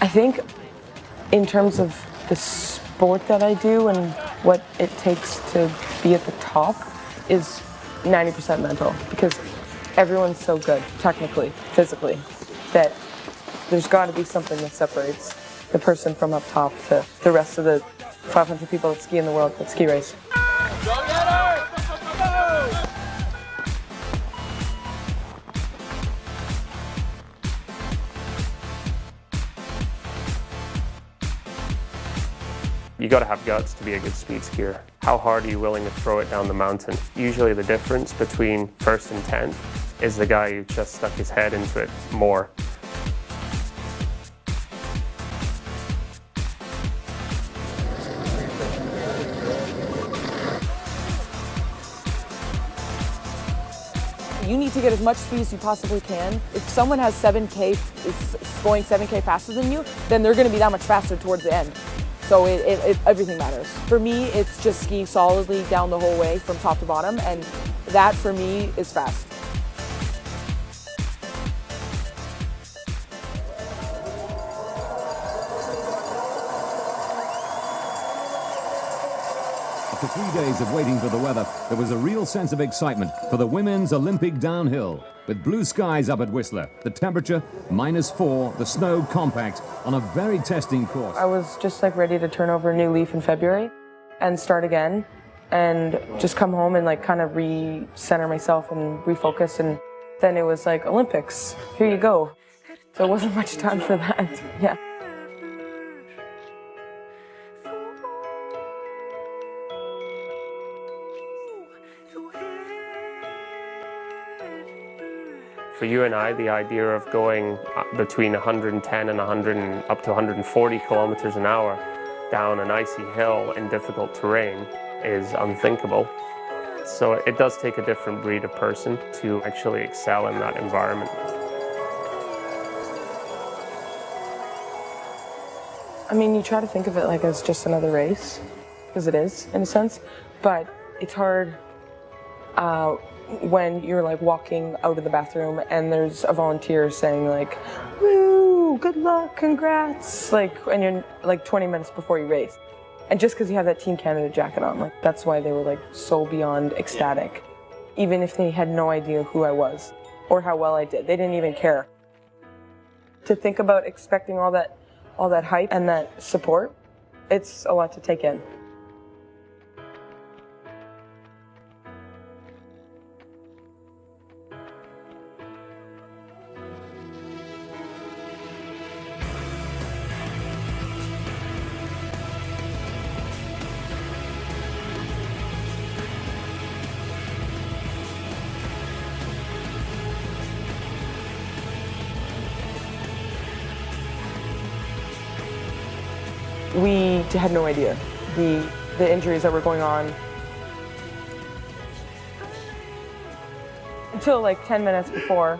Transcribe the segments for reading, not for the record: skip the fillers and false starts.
I think in terms of the sport that I do and what it takes to be at the top is 90% mental, because everyone's so good, technically, physically, that there's got to be something that separates the person from up top to the rest of the 500 people that ski in the world that ski race. You got to have guts to be a good speed skier. How hard are you willing to throw it down the mountain? Usually the difference between first and 10th is the guy who just stuck his head into it more. You need to get as much speed as you possibly can. If someone has 7K, is going 7K faster than you, then they're going to be that much faster towards the end. So everything matters. For me, it's just skiing solidly down the whole way from top to bottom, and that for me is fast. After 3 days of waiting for the weather, there was a real sense of excitement for the women's Olympic downhill. With blue skies up at Whistler, the temperature -4, the snow compact on a very testing course. I was just like ready to turn over a new leaf in February and start again and just come home and like kind of recenter myself and refocus, and then it was like Olympics, here you go. So it wasn't much time for that, yeah. For you and I, the idea of going between 110 and 100 and up to 140 kilometers an hour down an icy hill in difficult terrain is unthinkable. So it does take a different breed of person to actually excel in that environment. I mean, you try to think of it like as just another race, because it is, in a sense, but it's hard when you're like walking out of the bathroom and there's a volunteer saying like, woo, good luck, congrats, like, and you're like 20 minutes before you race. And just because you have that Team Canada jacket on, like, that's why they were like so beyond ecstatic. Even if they had no idea who I was or how well I did, they didn't even care. To think about expecting all that hype and that support, it's a lot to take in. We had no idea the injuries that were going on until like 10 minutes before.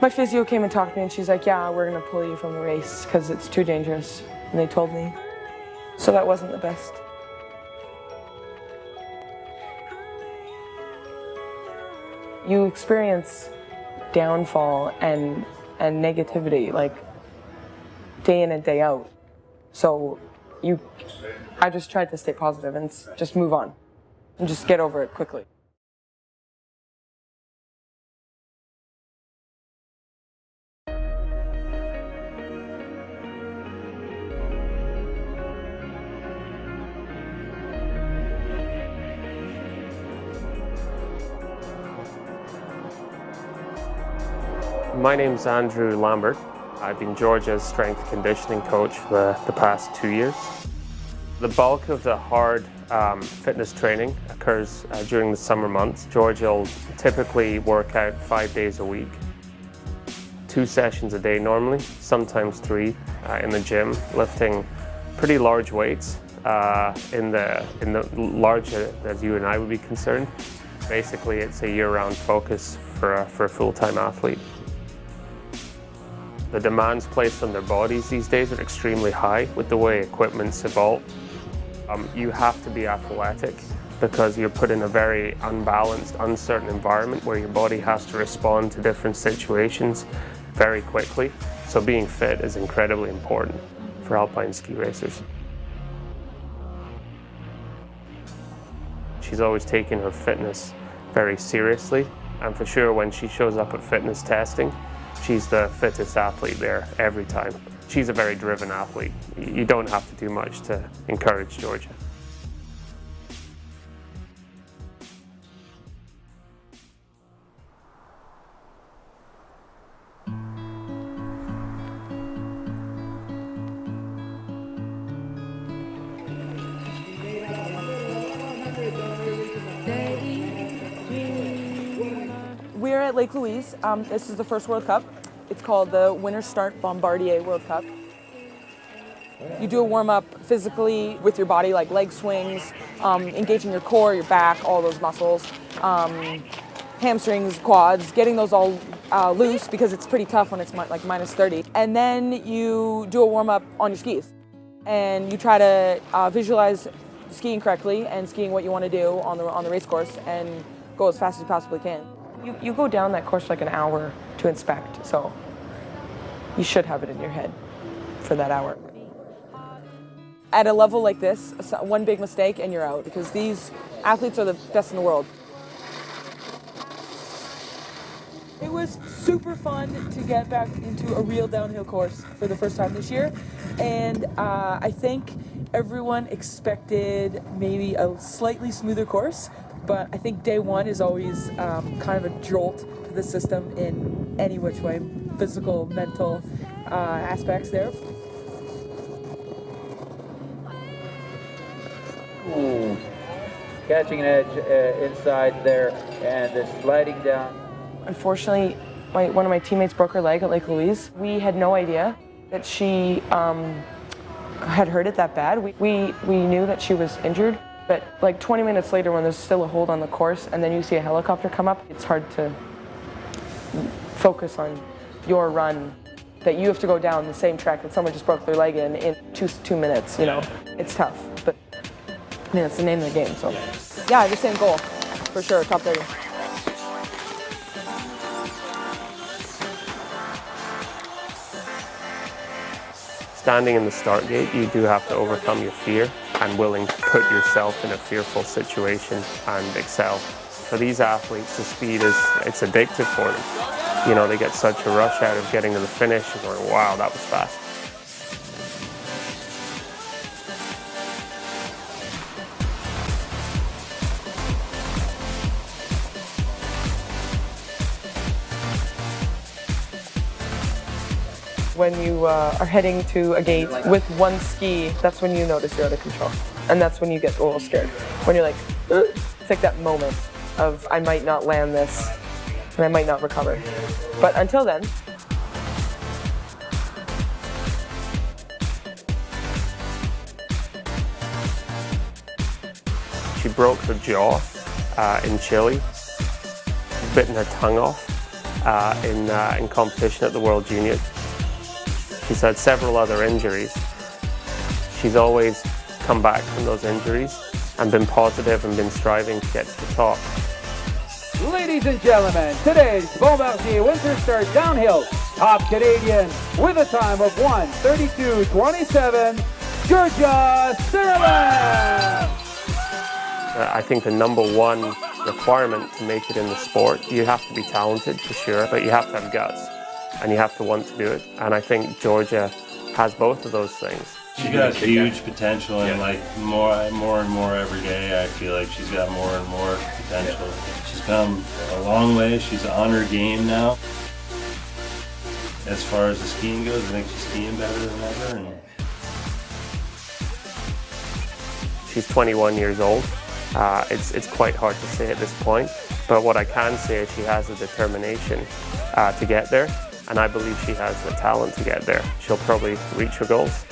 My physio came and talked to me and she's like, yeah, we're gonna pull you from the race because it's too dangerous. And they told me. So that wasn't the best. You experience downfall and negativity like day in and day out. So I just tried to stay positive and just move on and just get over it quickly. My name's Andrew Lambert. I've been Georgia's strength conditioning coach for the past 2 years. The bulk of the hard fitness training occurs during the summer months. Georgia will typically work out 5 days a week. 2 sessions a day normally, sometimes 3 in the gym, lifting pretty large weights in the large as you and I would be concerned. Basically, it's a year-round focus for a full-time athlete. The demands placed on their bodies these days are extremely high with the way equipment's evolved. You have to be athletic because you're put in a very unbalanced, uncertain environment where your body has to respond to different situations very quickly. So being fit is incredibly important for alpine ski racers. She's always taken her fitness very seriously, and for sure when she shows up at fitness testing, she's the fittest athlete there every time. She's a very driven athlete. You don't have to do much to encourage Georgia. We're at Lake Louise. This is the first World Cup. It's called the Winter Start Bombardier World Cup. You do a warm-up physically with your body, like leg swings, engaging your core, your back, all those muscles, hamstrings, quads, getting those all loose because it's pretty tough when it's like minus 30. And then you do a warm-up on your skis. And you try to visualize skiing correctly and skiing what you want to do on the race course and go as fast as you possibly can. You go down that course like an hour to inspect, so you should have it in your head for that hour. At a level like this, one big mistake and you're out, because these athletes are the best in the world. It was super fun to get back into a real downhill course for the first time this year, and I think everyone expected maybe a slightly smoother course, but I think day one is always kind of a jolt to the system in any which way, physical, mental aspects there. Ooh. Catching an edge inside there and just sliding down. Unfortunately, one of my teammates broke her leg at Lake Louise. We had no idea that she had hurt it that bad. We knew that she was injured, but like 20 minutes later when there's still a hold on the course and then you see a helicopter come up, it's hard to focus on your run, that you have to go down the same track that someone just broke their leg in 2 minutes, you know. It's tough, but I mean, it's the name of the game, so. Yeah, the same goal, for sure, top 30. Standing in the start gate, you do have to overcome your fear and willing to put yourself in a fearful situation and excel. For these athletes, the speed it's addictive for them. You know, they get such a rush out of getting to the finish and going, wow, that was fast. When you are heading to a gate with one ski, that's when you notice you're out of control. And that's when you get a little scared. When you're like, ugh. It's like that moment of, I might not land this, and I might not recover. But until then, she broke her jaw in Chile. She's bitten her tongue off in competition at the World Juniors. She's had several other injuries. She's always come back from those injuries and been positive and been striving to get to the top. Ladies and gentlemen, today's Bombardier Winter Start Downhill top Canadian with a time of 1:32.27, Georgia Simmerling! I think the number one requirement to make it in the sport, you have to be talented for sure, but you have to have guts. And you have to want to do it. And I think Georgia has both of those things. She's got huge potential, and like more and more every day, I feel like she's got more and more potential. She's come a long way. She's on her game now. As far as the skiing goes, I think she's skiing better than ever. And she's 21 years old. It's quite hard to say at this point, but what I can say is she has the determination to get there. And I believe she has the talent to get there. She'll probably reach her goals.